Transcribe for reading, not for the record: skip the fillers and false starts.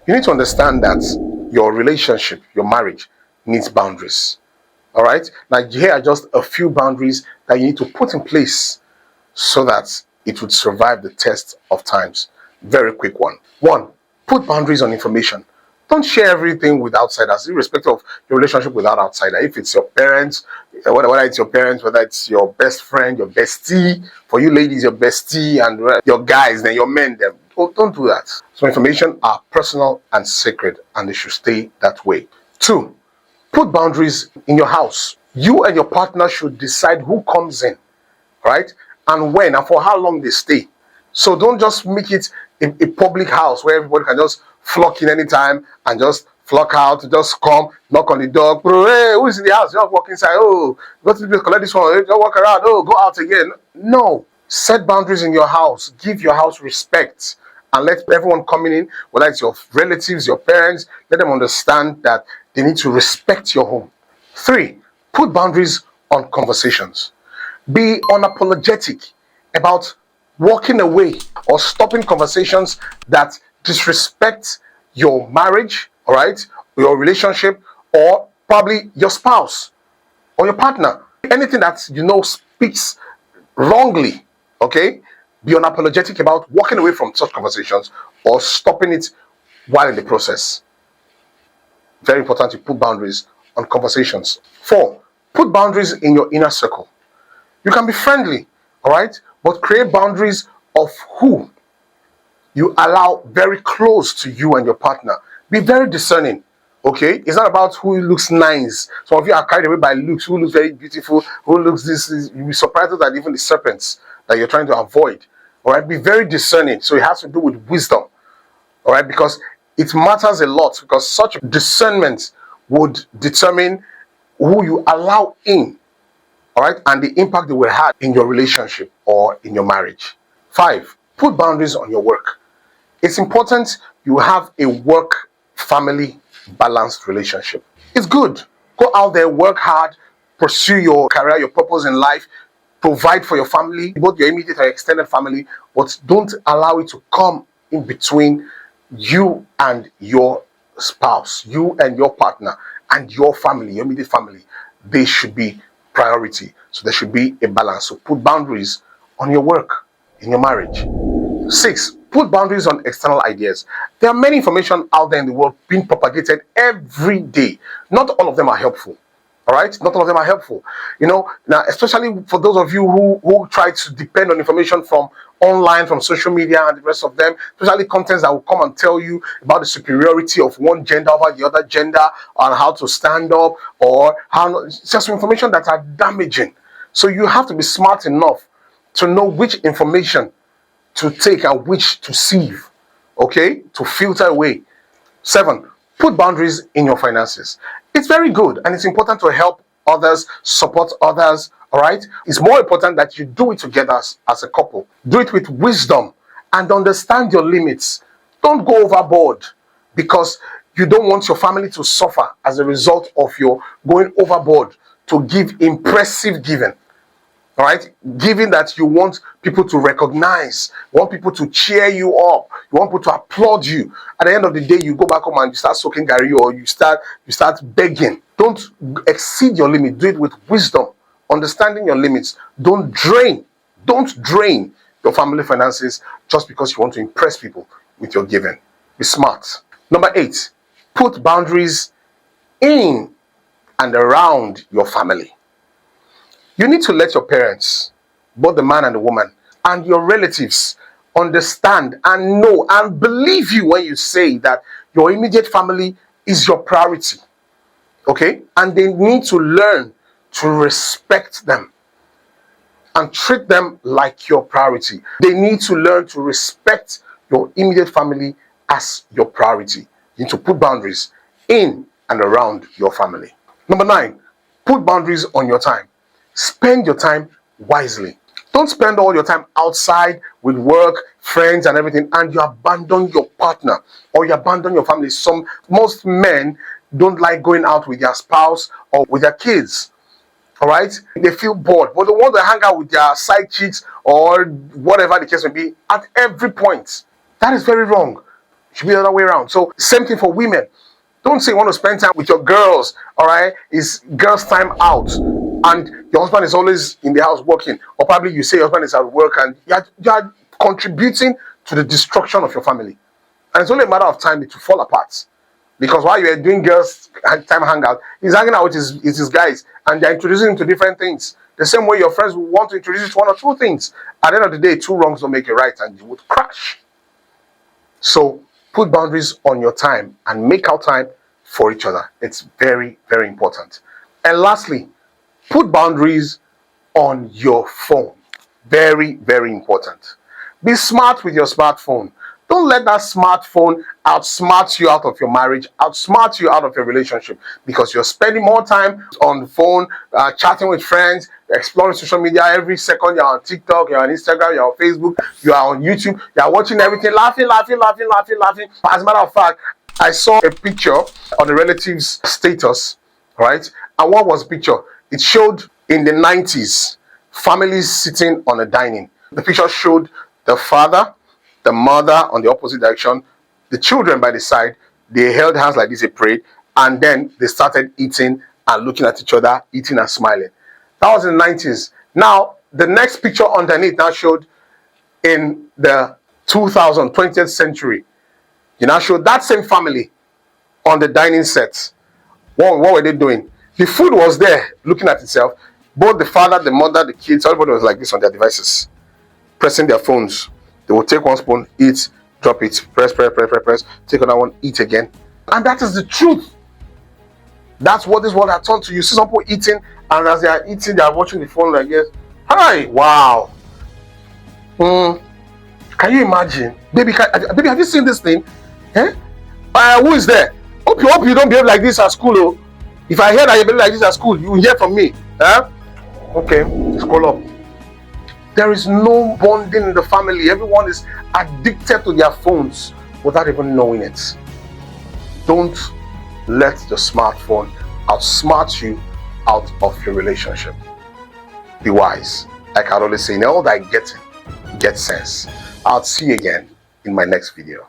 You need to understand that your relationship, your marriage, needs boundaries. All right? Now, here are just a few boundaries that you need to put in place so that it would survive the test of times. Very quick one. One, put boundaries on information. Don't share everything with outsiders, irrespective of your relationship with that outsider. If it's your parents, whether it's your parents, whether it's your best friend, your bestie, for you ladies, your bestie, and your guys, then your men, then don't do that. So information are personal and sacred, and they should stay that way. Two, put boundaries in your house. You and your partner should decide who comes in, right? And when and for how long they stay. So don't just make it a public house where everybody can just flock in anytime and just flock out, just come, knock on the door. Hey, who is in the house? Just walk inside. Oh, go to the place, collect this one. Just walk around. Oh, go out again. No. Set boundaries in your house. Give your house respect. And let everyone coming in, whether it's your relatives, your parents, let them understand that they need to respect your home. Three, put boundaries on conversations. Be unapologetic about walking away or stopping conversations that disrespect your marriage, all right, your relationship, or probably your spouse or your partner. Anything that you know speaks wrongly, okay? Be unapologetic about walking away from such conversations or stopping it while in the process. Very important to put boundaries on conversations. Four, put boundaries in your inner circle. You can be friendly, all right, but create boundaries of who you allow very close to you and your partner. Be very discerning, okay? It's not about who looks nice. Some of you are carried away by looks, who looks very beautiful, who looks this. You'll be surprised that even the serpents that you're trying to avoid, all right? Be very discerning. So it has to do with wisdom, all right? Because it matters a lot, because such discernment would determine who you allow in, all right, and the impact they will have in your relationship or in your marriage. Five, put boundaries on your work. It's important you have a work-family balanced relationship. It's good. Go out there, work hard, pursue your career, your purpose in life, provide for your family, both your immediate and extended family, but don't allow it to come in between you and your spouse, you and your partner, and your family, your immediate family. They should be priority. So there should be a balance. So put boundaries on your work, in your marriage. Six, put boundaries on external ideas. There are many information out there in the world being propagated every day. Not all of them are helpful. All right, not all of them are helpful. You know, now especially for those of you who try to depend on information from online, from social media, and the rest of them, especially contents that will come and tell you about the superiority of one gender over the other gender, on how to stand up, or how. It's just information that are damaging. So you have to be smart enough to know which information to take and which to sieve, okay, to filter away. Seven, put boundaries in your finances. It's very good and it's important to help others, support others, all right? It's more important that you do it together as a couple. Do it with wisdom and understand your limits. Don't go overboard because you don't want your family to suffer as a result of your going overboard to give impressive giving. All right, given that you want people to recognize, you want people to cheer you up, you want people to applaud you. At the end of the day, you go back home and you start soaking Gary, or you start begging. Don't exceed your limit. Do it with wisdom, understanding your limits. Don't drain your family finances just because you want to impress people with your giving. Be smart. Number 8, put boundaries in and around your family. You need to let your parents, both the man and the woman, and your relatives understand and know and believe you when you say that your immediate family is your priority. Okay? And they need to learn to respect them and treat them like your priority. They need to learn to respect your immediate family as your priority. You need to put boundaries in and around your family. Number 9, put boundaries on your time. Spend your time wisely. Don't spend all your time outside with work, friends, and everything, and you abandon your partner or you abandon your family. Most men don't like going out with their spouse or with their kids. All right, they feel bored, but they want to hang out with their side chicks or whatever the case may be at every point. That is very wrong. It should be the other way around. So same thing for women. Don't say you want to spend time with your girls, all right? It's girls' time out, and your husband is always in the house working, or probably you say your husband is at work, and you are contributing to the destruction of your family. And it's only a matter of time it will fall apart. Because while you are doing girls' time hangout, he's hanging out with his guys, and they're introducing him to different things. The same way your friends will want to introduce you to one or two things. At the end of the day, two wrongs don't make a right, and you would crash. So put boundaries on your time and make out time for each other. It's very, very important. And lastly, put boundaries on your phone. Very, very important. Be smart with your smartphone. Don't let that smartphone outsmart you out of your marriage, outsmart you out of your relationship, because you're spending more time on the phone, chatting with friends, exploring social media every second. You're on TikTok, you're on Instagram, you're on Facebook, you're on YouTube, you're watching everything, laughing. As a matter of fact, I saw a picture on the relative's status, right? And what was the picture? It showed in the 90s, families sitting on a dining. The picture showed the father, the mother on the opposite direction, the children by the side. They held hands like this, they prayed, and then they started eating and looking at each other, eating and smiling. That was in the 90s. Now, the next picture underneath now showed in the 20th century. You now showed that same family on the dining set. What were they doing? The food was there, looking at itself. Both the father, the mother, the kids, everybody was like this on their devices, pressing their phones. They will take one spoon, eat, drop it, press, take another one, eat again. And that is the truth. That's what this world has turned to. You see some people eating, and as they are eating, they are watching the phone like this. Hi, wow. Can you imagine? Baby, have you seen this thing? Who is there? Hope you don't behave like this at school. Oh. If I hear that you behave like this at school, you will hear from me. Okay, scroll up. There is no bonding in the family. Everyone is addicted to their phones without even knowing it. Don't let the smartphone outsmart you out of your relationship. Be wise. Like I always say, in all that getting, get sense. I'll see you again in my next video.